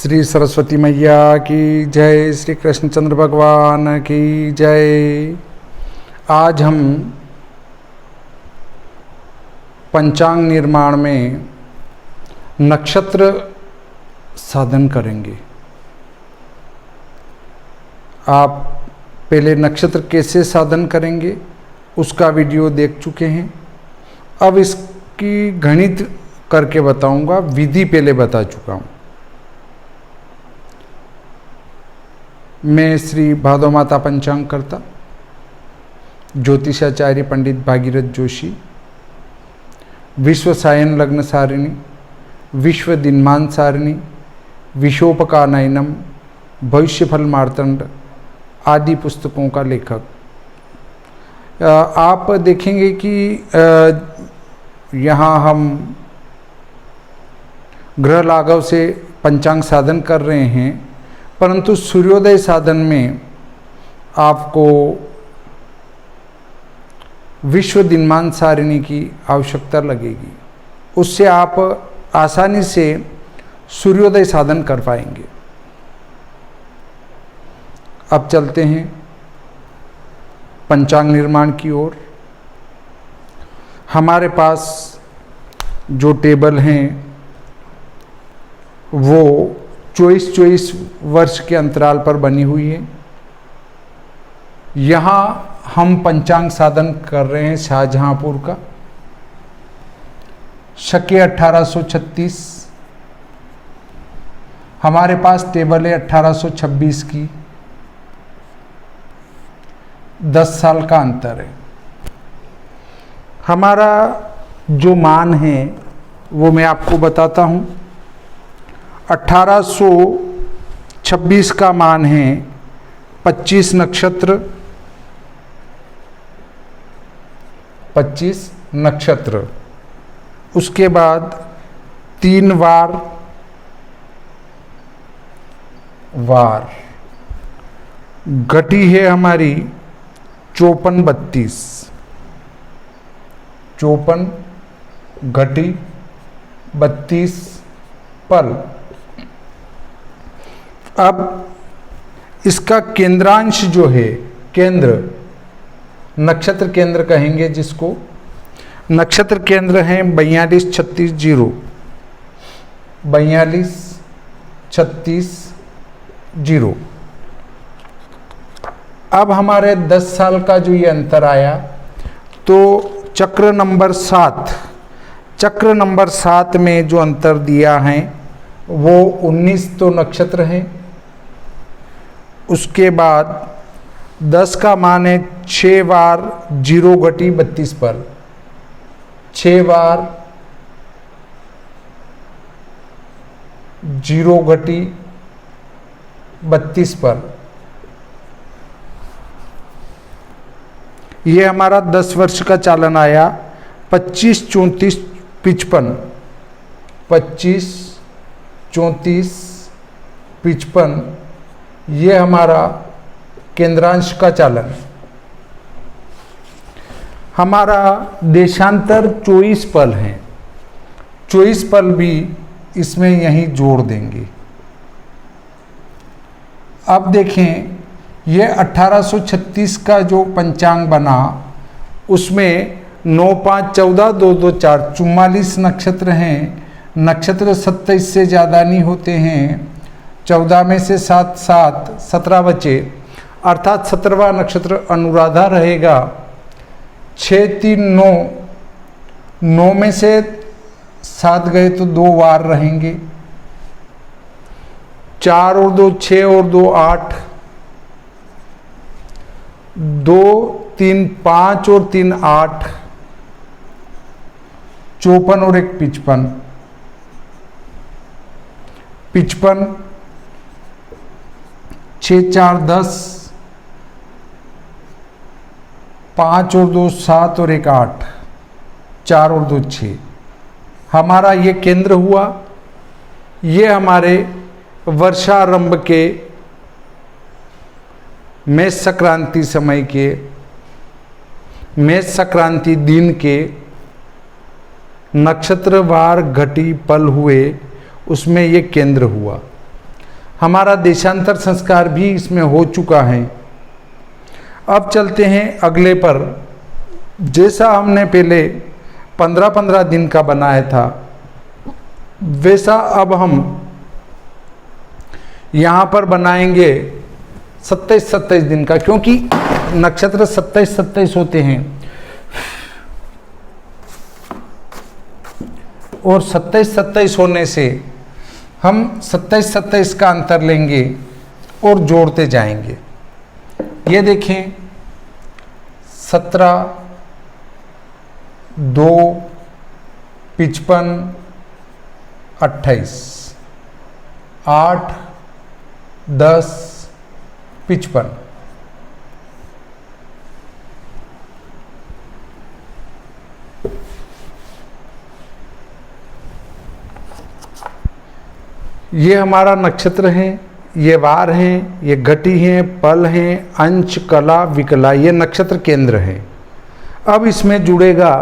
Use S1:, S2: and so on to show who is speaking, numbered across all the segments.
S1: श्री सरस्वती मैया की जय, श्री कृष्णचंद्र भगवान की जय। आज हम पंचांग निर्माण में नक्षत्र साधन करेंगे। आप पहले नक्षत्र कैसे साधन करेंगे उसका वीडियो देख चुके हैं। अब इसकी गणित करके बताऊंगा, विधि पहले बता चुका हूँ। मैं श्री भादो माता पंचांग करता ज्योतिषाचार्य पंडित भागीरथ जोशी, विश्व सायन लग्न सारिणी, विश्व दिनमान सारिणी, विशोपकानयनम, भविष्यफल मार्तंड आदि पुस्तकों का लेखक। आप देखेंगे कि यहाँ हम ग्रह लाघव से पंचांग साधन कर रहे हैं, परंतु सूर्योदय साधन में आपको विश्व दिनमान सारिणी की आवश्यकता लगेगी। उससे आप आसानी से सूर्योदय साधन कर पाएंगे। अब चलते हैं पंचांग निर्माण की ओर। हमारे पास जो टेबल हैं वो 24 वर्ष के अंतराल पर बनी हुई है। यहाँ हम पंचांग साधन कर रहे हैं शाहजहांपुर का, शके 1836। हमारे पास टेबल है 1826 की, 10 साल का अंतर है। हमारा जो मान है वो मैं आपको बताता हूँ। 1826 का मान है 25 नक्षत्र, 25 नक्षत्र। उसके बाद 3 वार, घटी है हमारी 54-32, 54 घटी 32 पल। अब इसका केंद्रांश जो है, केंद्र, नक्षत्र केंद्र कहेंगे जिसको, नक्षत्र केंद्र हैं 42-36-0, 42-36-0। अब हमारे 10 साल का जो ये अंतर आया, तो चक्र नंबर 7 में जो अंतर दिया है वो 19 तो नक्षत्र हैं। उसके बाद 10 का मान है 6 बार 0 घटी 32 पर, 6 बार 0 घटी 32 पर। ये हमारा 10 वर्ष का चालन आया। 25, 34, 55, 25, 34, 55, ये हमारा केंद्रांश का चालन है। हमारा देशांतर 24 पल है, 24 पल भी इसमें यहीं जोड़ देंगे। अब देखें, ये 1836 का जो पंचांग बना उसमें 9, 5, 14, 2, 2, 4 44 नक्षत्र हैं। नक्षत्र 27 से ज़्यादा नहीं होते हैं। 14 में से 7, 17 बचे, अर्थात 17वां नक्षत्र अनुराधा रहेगा। 6, 3, 9, 9 में से 7 गए तो 2 वार रहेंगे। 4 और 2 6 और 2 8, 2, 3, 5 और 3 8, 54 और 1 55, 55, 6, 4, 10, 5 और 2 7 और 1 8, 4 और 2 6। हमारा ये केंद्र हुआ। ये हमारे वर्षारंभ के मेष संक्रांति समय के, मेष संक्रांति दिन के नक्षत्रवार घटी पल हुए, उसमें ये केंद्र हुआ। हमारा देशांतर संस्कार भी इसमें हो चुका है। अब चलते हैं अगले पर। जैसा हमने पहले 15-15 दिन का बनाया था, वैसा अब हम यहाँ पर बनाएंगे 27-27 दिन का, क्योंकि नक्षत्र 27-27 होते हैं और 27-27 होने से हम 27-27 का अंतर लेंगे और जोड़ते जाएंगे। ये देखें, 17, 2, 55, 28, 8, 10, 55। ये हमारा नक्षत्र है, ये वार हैं, ये घटी हैं, पल हैं, अंश, कला, विकला, ये नक्षत्र केंद्र है। अब इसमें जुड़ेगा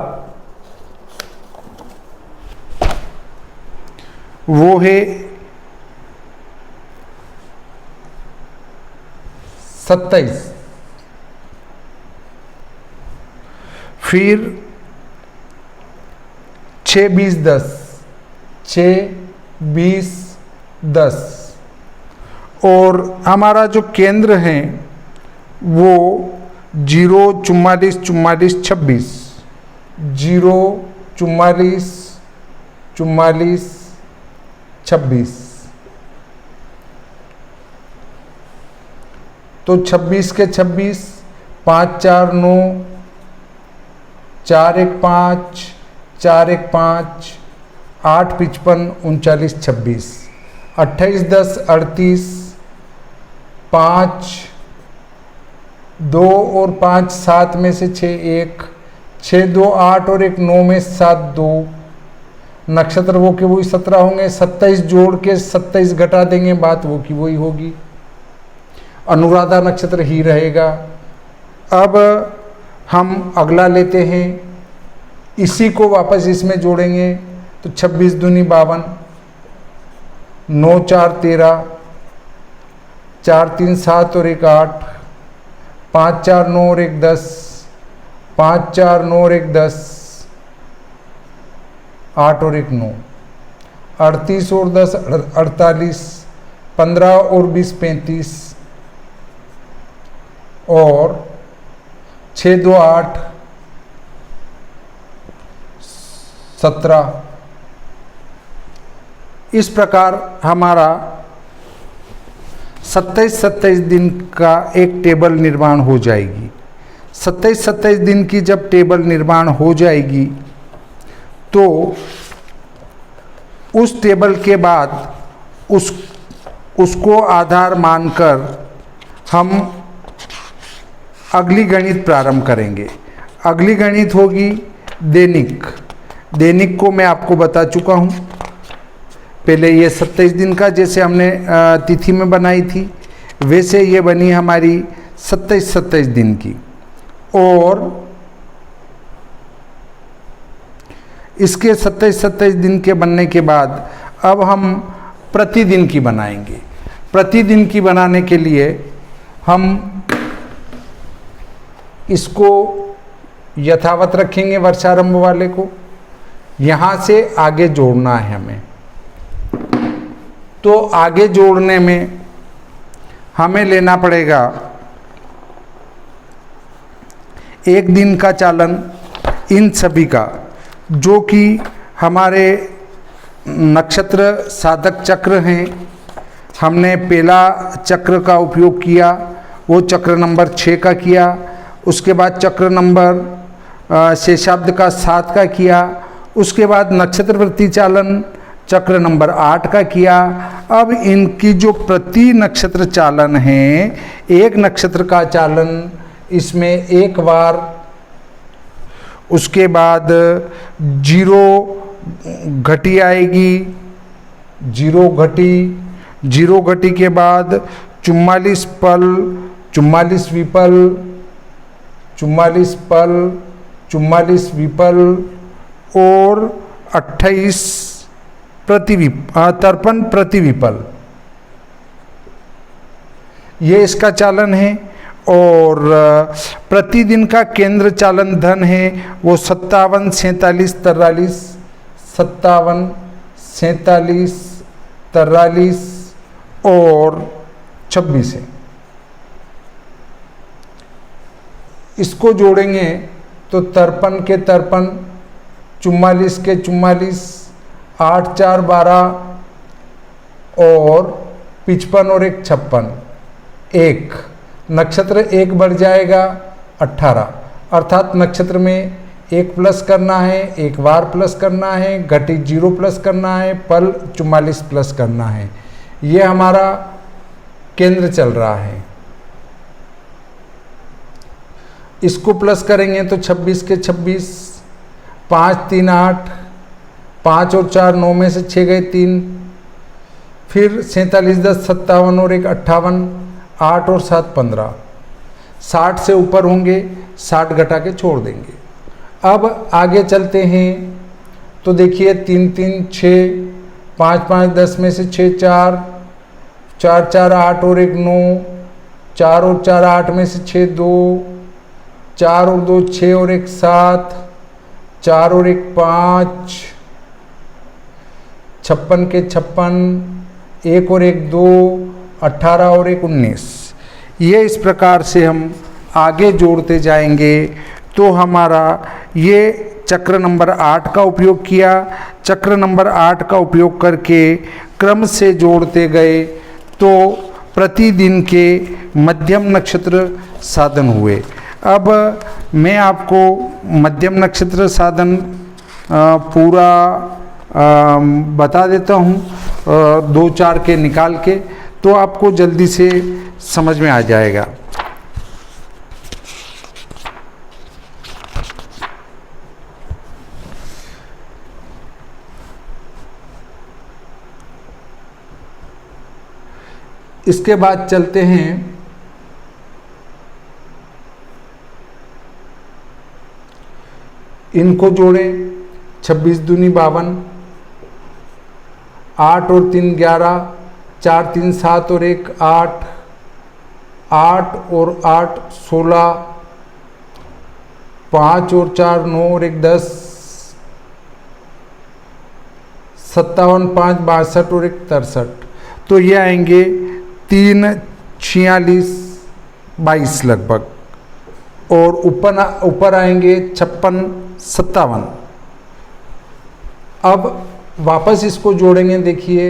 S1: वो है 27, फिर 6, 20, 10, 6, 20, 10 और हमारा जो केंद्र है वो 0, 44, 44, 26, 0, 44, 44, 26। तो 26 के 26, 5, 4, 9, 4, 1, 5, 4, 1, 5, 8, 55, 39, 26, 28, 10, 38, 5, 2 और 5, 7 में से 6, 1, 6, 2, 8 और 1, 9 में 7, 2, नक्षत्र वो के वही 17 होंगे। 27 जोड़ के 27 घटा देंगे, बात वो की वही होगी, अनुराधा नक्षत्र ही रहेगा। अब हम अगला लेते हैं, इसी को वापस इसमें जोड़ेंगे तो 26 दूनी 52, 9, 4, 13, 4, 3, 7 और 1, 8, 5, 4, 9 और 1, 10, 5, 4, 9 और 1, 10, 8 और 1, 9, 38 और 10, 48, 15 और 20, 35 और 6, 2, 8, 17। इस प्रकार हमारा 27-27 दिन का एक टेबल निर्माण हो जाएगी। 27-27 दिन की जब टेबल निर्माण हो जाएगी तो उस टेबल के बाद उसको आधार मानकर हम अगली गणित प्रारंभ करेंगे। अगली गणित होगी दैनिक। दैनिक को मैं आपको बता चुका हूँ पहले। ये 27 दिन का जैसे हमने तिथि में बनाई थी, वैसे ये बनी हमारी 27-27 दिन की। और इसके 27-27 दिन के बनने के बाद अब हम प्रतिदिन की बनाएंगे। प्रतिदिन की बनाने के लिए हम इसको यथावत रखेंगे, वर्षारंभ वाले को। यहाँ से आगे जोड़ना है हमें, तो आगे जोड़ने में हमें लेना पड़ेगा एक दिन का चालन इन सभी का, जो कि हमारे नक्षत्र साधक चक्र हैं। हमने पहला चक्र का उपयोग किया, वो चक्र नंबर 6 का किया। उसके बाद चक्र नंबर शेषाब्द का 7 का किया। उसके बाद नक्षत्र प्रति चालन चक्र नंबर 8 का किया। अब इनकी जो प्रति नक्षत्र चालन है, एक नक्षत्र का चालन इसमें एक बार, उसके बाद 0 घटी आएगी, 0 घटी, 0 घटी के बाद 44 पल, 44 विपल, 44 पल, 44 विपल और 58 53 प्रतिविपल। ये इसका चालन है। और प्रतिदिन का केंद्र चालन धन है वो 57, 47, 43, 57, 47, 43 और 26 है। इसको जोड़ेंगे तो 53 के 53, 44 के 44, 8 4 12 और 55 और 1 56, एक नक्षत्र एक बढ़ जाएगा 18, अर्थात नक्षत्र में एक प्लस करना है, एक वार प्लस करना है, घटी 0 प्लस करना है, पल 44 प्लस करना है। ये हमारा केंद्र चल रहा है। इसको प्लस करेंगे तो 26 के 26, 5 3 8, 5 और 4 9 में से 6 गए 3, फिर 47 10 57 और 1 58, 8 और 7 15, 60 से ऊपर होंगे, 60 घटा के छोड़ देंगे। अब आगे चलते हैं तो देखिए 3 3 6, 5 5 10 में से 6 4, 4 4 8 और 1 9, 4 और 4 8 में से 6 2, 4 और 2 6 और 1 7, 4 और 1 5, 56 के 56, 1 और 1 2, 18 और 1 19। ये इस प्रकार से हम आगे जोड़ते जाएंगे तो हमारा ये चक्र नंबर 8 का उपयोग किया। चक्र नंबर 8 का उपयोग करके क्रम से जोड़ते गए तो प्रतिदिन के मध्यम नक्षत्र साधन हुए। अब मैं आपको मध्यम नक्षत्र साधन पूरा बता देता हूँ 2-4 के निकाल के, तो आपको जल्दी से समझ में आ जाएगा। इसके बाद चलते हैं इनको जोड़ें। 26 दूनी 52, 8 और 3 11, 4 3 7 और 1 8, 8 और 8 16, 5 और 4 9 और 1 10, 57 5 62 और 1 63। तो ये आएंगे 3 46 22 लगभग, और ऊपर आएंगे 56 57। अब वापस इसको जोड़ेंगे। देखिए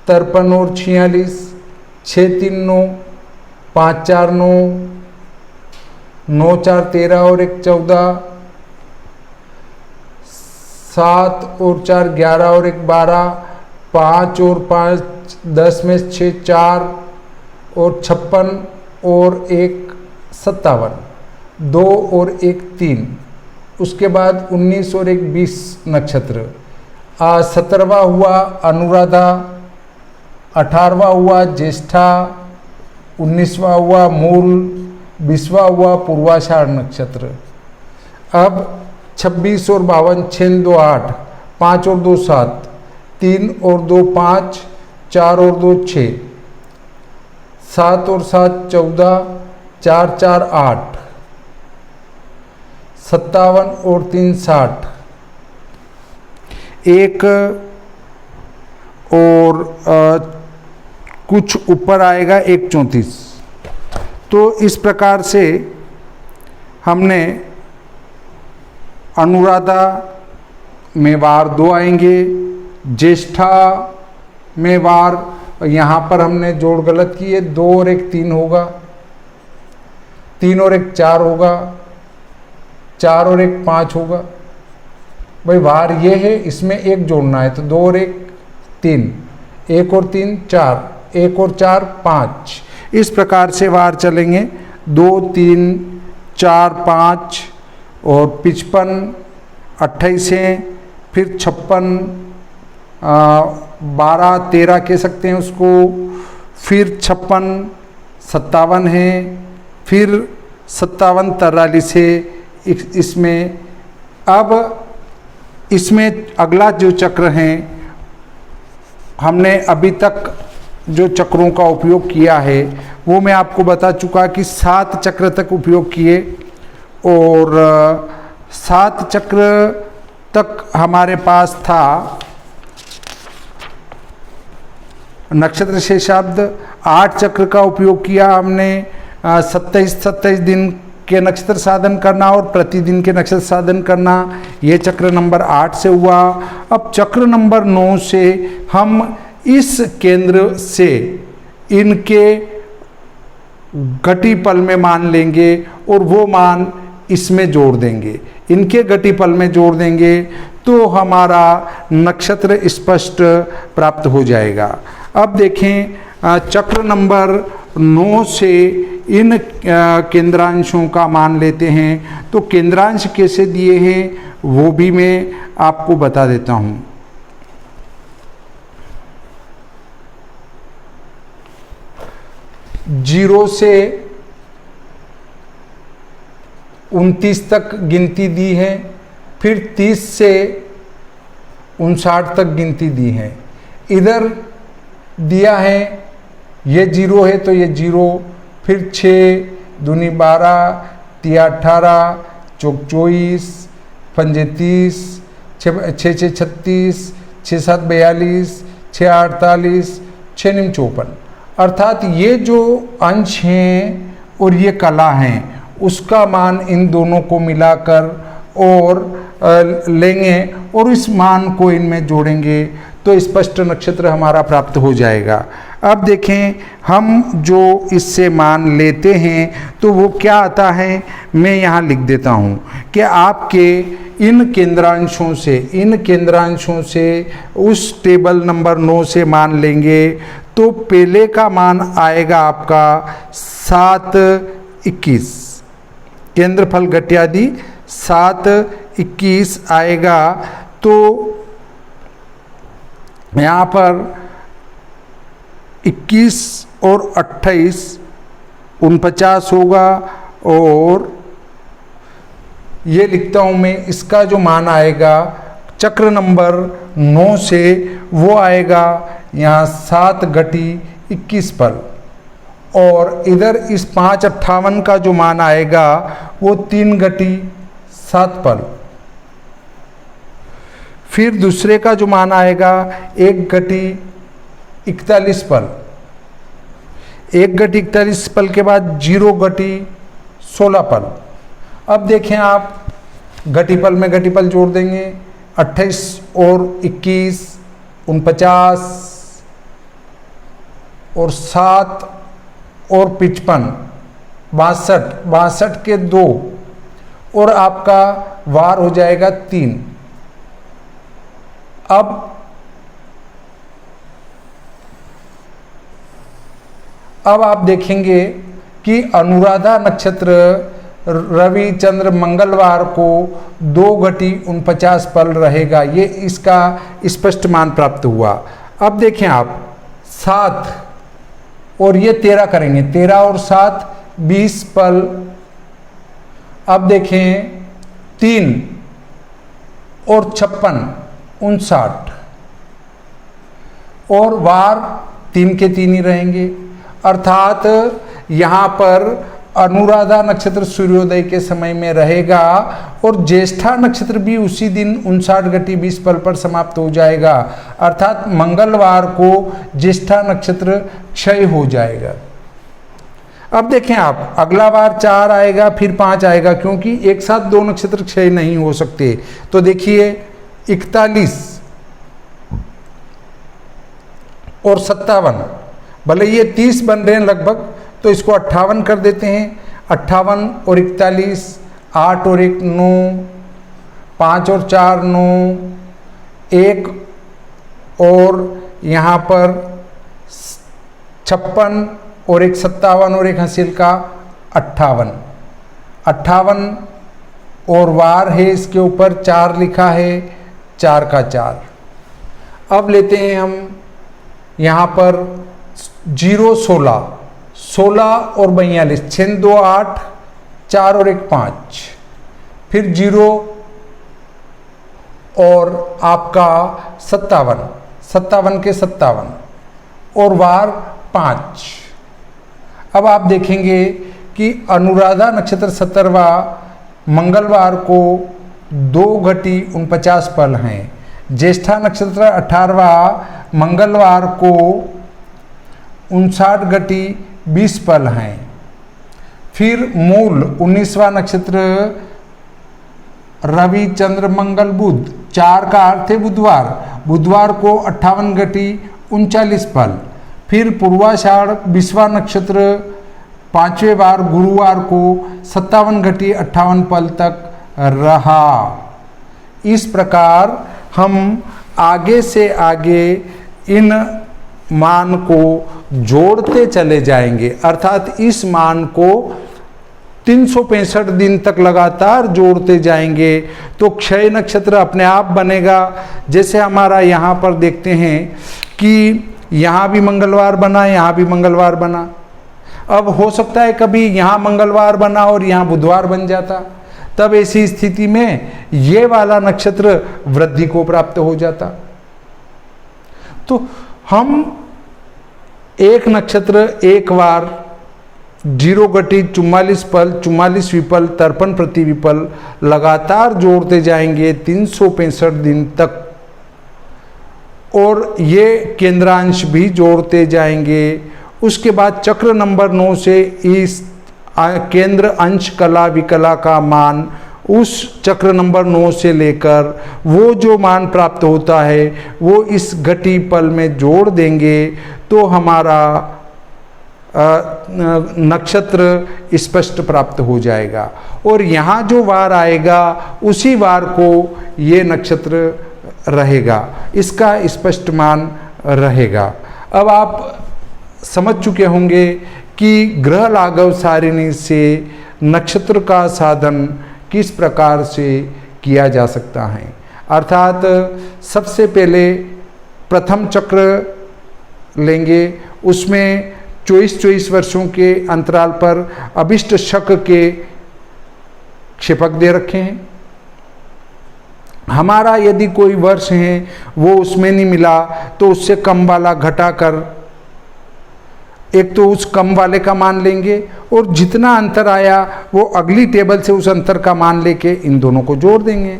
S1: 53 और 46, 6 3 9, 5 4 9, 9 4 13 और 1 14, 7 और 4 11 और 1 12, 5 और 5 10 में 6 4 और 56 और 1 57, 2 और 1 3। उसके बाद 19 और 1 20 नक्षत्र। 17वां हुआ अनुराधा, 18वां हुआ ज्येष्ठा, 19वां हुआ मूल, 20वां हुआ पूर्वाषाढ़ नक्षत्र। अब 26 और 52, 6 2 8, 5 और 2 7, 3 और 2 5, 4 और 2 6, 7 और 7 14, 4 4 8, 57 और 3 60, 1 और कुछ ऊपर आएगा 1 34। तो इस प्रकार से हमने अनुराधा में वार 2 आएंगे, ज्येष्ठा में वार, यहाँ पर हमने जोड़ गलत किए, 2 और 1 3 होगा, 3 और 1 4 होगा, 4 और 1 5 होगा। भाई वार ये है, इसमें 1 जोड़ना है तो 2 और 1 3, 1 और 3 4, 1 और 4 5। इस प्रकार से वार चलेंगे। 2 3 4 5 और 55 28 है, फिर 56 12 13 कह सकते हैं उसको, फिर 56 57 है, फिर 57 43 है इसमें। अब इसमें अगला जो चक्र हैं, हमने अभी तक जो चक्रों का उपयोग किया है वो मैं आपको बता चुका कि 7 चक्र तक उपयोग किए, और 7 चक्र तक हमारे पास था नक्षत्र शेषाब्द। 8 चक्र का उपयोग किया हमने 27 दिन के नक्षत्र साधन करना और प्रतिदिन के नक्षत्र साधन करना, ये चक्र नंबर 8 से हुआ। अब चक्र नंबर 9 से हम इस केंद्र से इनके घटिपल में मान लेंगे और वो मान इसमें जोड़ देंगे, इनके घटिपल में जोड़ देंगे तो हमारा नक्षत्र स्पष्ट प्राप्त हो जाएगा। अब देखें चक्र नंबर 9 से इन केंद्रांशों का मान लेते हैं, तो केंद्रांश कैसे दिए हैं वो भी मैं आपको बता देता हूँ। जीरो से 29 तक गिनती दी है, फिर 30 से 59 तक गिनती दी है। इधर दिया है ये 0 है तो ये 0, फिर 6 दूनी 12, 3 18, चौक 24, 5 30, 6 6 36, 6 7 42, 6 48, 6 9 54। अर्थात ये जो अंश हैं और ये कला हैं उसका मान इन दोनों को मिलाकर और लेंगे और इस मान को इनमें जोड़ेंगे तो स्पष्ट नक्षत्र हमारा प्राप्त हो जाएगा। अब देखें हम जो इससे मान लेते हैं तो वो क्या आता है, मैं यहाँ लिख देता हूँ कि आपके इन केंद्रांशों से उस टेबल नंबर 9 से मान लेंगे तो पहले का मान आएगा आपका 7 21, केंद्रफल घट्यादि 7 21 आएगा। तो यहाँ पर 21 और 28 49 होगा, और ये लिखता हूँ मैं, इसका जो मान आएगा चक्र नंबर 9 से वो आएगा यहाँ 7 घटी 21 पल, और इधर इस 558 का जो मान आएगा वो 3 घटी 7 पल। फिर दूसरे का जो मान आएगा 1 घटी 41 पल, 1 घटी 41 पल के बाद 0 घटी 16 पल। अब देखें आप घटिपल में घटिपल जोड़ देंगे, 28 और 21 49, और 7 और 55 62 के 2, और आपका वार हो जाएगा 3। अब आप देखेंगे कि अनुराधा नक्षत्र रवि चंद्र मंगलवार को 2 घटी 49 पल रहेगा, ये इसका स्पष्ट मान प्राप्त हुआ। अब देखें आप 7 और ये 13 करेंगे, 13 और 7 20 पल। अब देखें 3 और 56 59, और वार 3 के 3 ही रहेंगे। अर्थात यहाँ पर अनुराधा नक्षत्र सूर्योदय के समय में रहेगा और ज्येष्ठा नक्षत्र भी उसी दिन 59 घटी 20 पल पर समाप्त हो जाएगा। अर्थात मंगलवार को ज्येष्ठा नक्षत्र क्षय हो जाएगा। अब देखें आप अगला वार 4 आएगा फिर 5 आएगा, क्योंकि एक साथ 2 नक्षत्र क्षय नहीं हो सकते। तो देखिए 41 और 57, भले ये 30 बन रहे हैं लगभग, तो इसको 58 कर देते हैं। 58 और 41, 8 और 1 9, 5 और 4 9, 1 और यहाँ पर 56 और 1 57 और 1 हासिल का 58। 58 और वार है इसके ऊपर 4 लिखा है, 4 का 4। अब लेते हैं हम यहाँ पर 0 16, 16 और 42, 6 2 8, 4 और 1 5, फिर 0 और आपका 57 के 57 और वार 5। अब आप देखेंगे कि अनुराधा नक्षत्र 17वां मंगलवार को 2:49 पल हैं। ज्येष्ठा नक्षत्र 18वां मंगलवार को 59:20 पल हैं। फिर मूल 19वां नक्षत्र रवि चंद्र मंगल बुध, 4 का अर्थ है बुधवार, बुधवार को 58:39 पल। फिर पूर्वाषाढ़ 20वां नक्षत्र 5वें बार गुरुवार को 57:58 पल तक रहा। इस प्रकार हम आगे से आगे इन मान को जोड़ते चले जाएंगे, अर्थात इस मान को 365 दिन तक लगातार जोड़ते जाएंगे तो क्षय नक्षत्र अपने आप बनेगा। जैसे हमारा यहाँ पर देखते हैं कि यहाँ भी मंगलवार बना, यहाँ भी मंगलवार बना। अब हो सकता है कभी यहाँ मंगलवार बना और यहाँ बुधवार बन जाता, तब ऐसी स्थिति में ये वाला नक्षत्र वृद्धि को प्राप्त हो जाता। तो हम एक नक्षत्र एक बार 0:44 पल, 44 विपल, 53 प्रति विपल लगातार जोड़ते जाएंगे 365 दिन तक, और ये केंद्रांश भी जोड़ते जाएंगे। उसके बाद चक्र नंबर 9 से इस केंद्र अंश कला विकला का मान उस चक्र नंबर 9 से लेकर वो जो मान प्राप्त होता है वो इस घटी पल में जोड़ देंगे तो हमारा नक्षत्र स्पष्ट प्राप्त हो जाएगा। और यहाँ जो वार आएगा उसी वार को ये नक्षत्र रहेगा, इसका स्पष्ट मान रहेगा। अब आप समझ चुके होंगे कि ग्रह लाघव सारिणी से नक्षत्र का साधन किस प्रकार से किया जा सकता है। अर्थात सबसे पहले प्रथम चक्र लेंगे, उसमें 24 वर्षों के अंतराल पर अभिष्ट शक के क्षेपक दे रखे हैं। हमारा यदि कोई वर्ष है वो उसमें नहीं मिला तो उससे कम वाला घटाकर एक तो उस कम वाले का मान लेंगे और जितना अंतर आया वो अगली टेबल से उस अंतर का मान लेके इन दोनों को जोड़ देंगे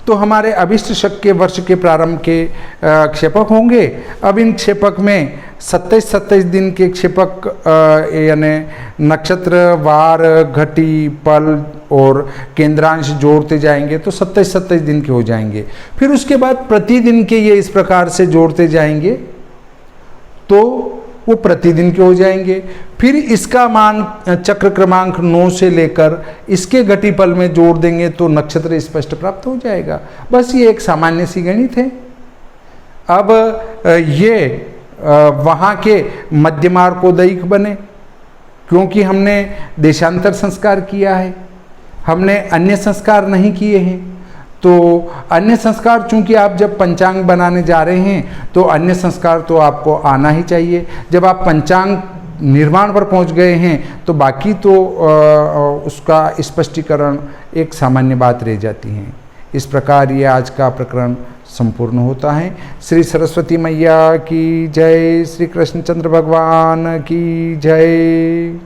S1: तो हमारे अभिष्ट शक के वर्ष के प्रारंभ के क्षेपक होंगे। अब इन क्षेपक में 27 दिन के क्षेपक यानी नक्षत्र वार घटी पल और केंद्रांश जोड़ते जाएंगे तो 27 दिन के हो जाएंगे। फिर उसके बाद प्रतिदिन के ये इस प्रकार से जोड़ते जाएंगे तो वो प्रतिदिन के हो जाएंगे। फिर इसका मान चक्र क्रमांक 9 से लेकर इसके घटीपल में जोड़ देंगे तो नक्षत्र स्पष्ट प्राप्त हो जाएगा। बस ये एक सामान्य सी गणित है। अब ये वहाँ के मध्यमार्कोदयिक बने क्योंकि हमने देशांतर संस्कार किया है, हमने अन्य संस्कार नहीं किए हैं। तो अन्य संस्कार चूंकि आप जब पंचांग बनाने जा रहे हैं तो अन्य संस्कार तो आपको आना ही चाहिए। जब आप पंचांग निर्माण पर पहुंच गए हैं तो बाकी तो उसका स्पष्टीकरण एक सामान्य बात रह जाती है। इस प्रकार ये आज का प्रकरण संपूर्ण होता है। श्री सरस्वती मैया की जय, श्री कृष्णचंद्र भगवान की जय।